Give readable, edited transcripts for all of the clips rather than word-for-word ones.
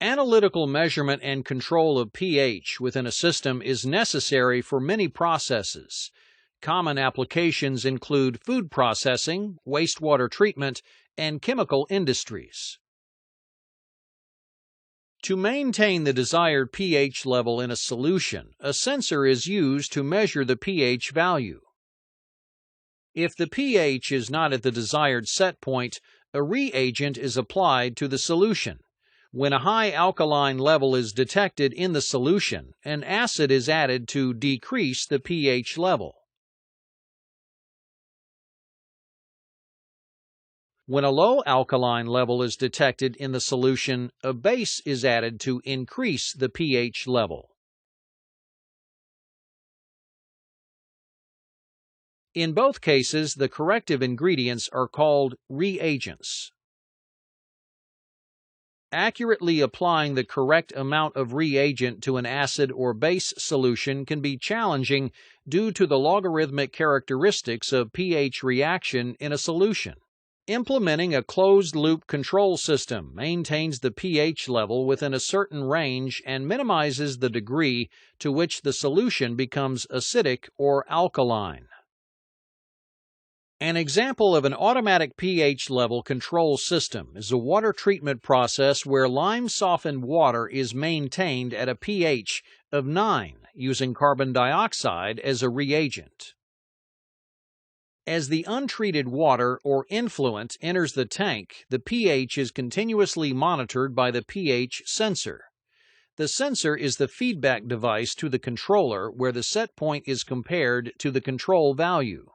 Analytical measurement and control of pH within a system is necessary for many processes. Common applications include food processing, wastewater treatment, and chemical industries. To maintain the desired pH level in a solution, a sensor is used to measure the pH value. If the pH is not at the desired set point, a reagent is applied to the solution. When a high alkaline level is detected in the solution, an acid is added to decrease the pH level. When a low alkaline level is detected in the solution, a base is added to increase the pH level. In both cases, the corrective ingredients are called reagents. Accurately applying the correct amount of reagent to an acid or base solution can be challenging due to the logarithmic characteristics of pH reaction in a solution. Implementing a closed-loop control system maintains the pH level within a certain range and minimizes the degree to which the solution becomes acidic or alkaline. An example of an automatic pH level control system is a water treatment process where lime-softened water is maintained at a pH of 9 using carbon dioxide as a reagent. As the untreated water or influent enters the tank, the pH is continuously monitored by the pH sensor. The sensor is the feedback device to the controller where the set point is compared to the control value.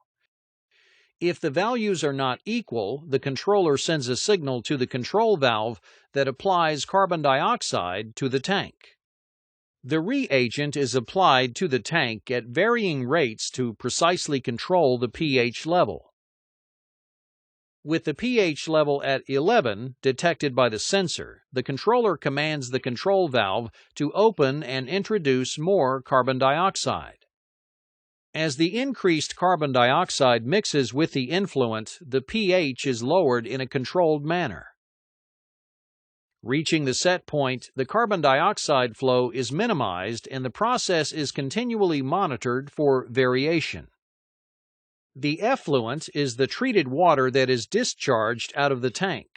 If the values are not equal, the controller sends a signal to the control valve that applies carbon dioxide to the tank. The reagent is applied to the tank at varying rates to precisely control the pH level. With the pH level at 11 detected by the sensor, the controller commands the control valve to open and introduce more carbon dioxide. As the increased carbon dioxide mixes with the influent, the pH is lowered in a controlled manner. Reaching the set point, the carbon dioxide flow is minimized and the process is continually monitored for variation. The effluent is the treated water that is discharged out of the tank.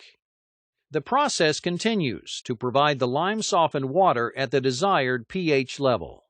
The process continues to provide the lime-softened water at the desired pH level.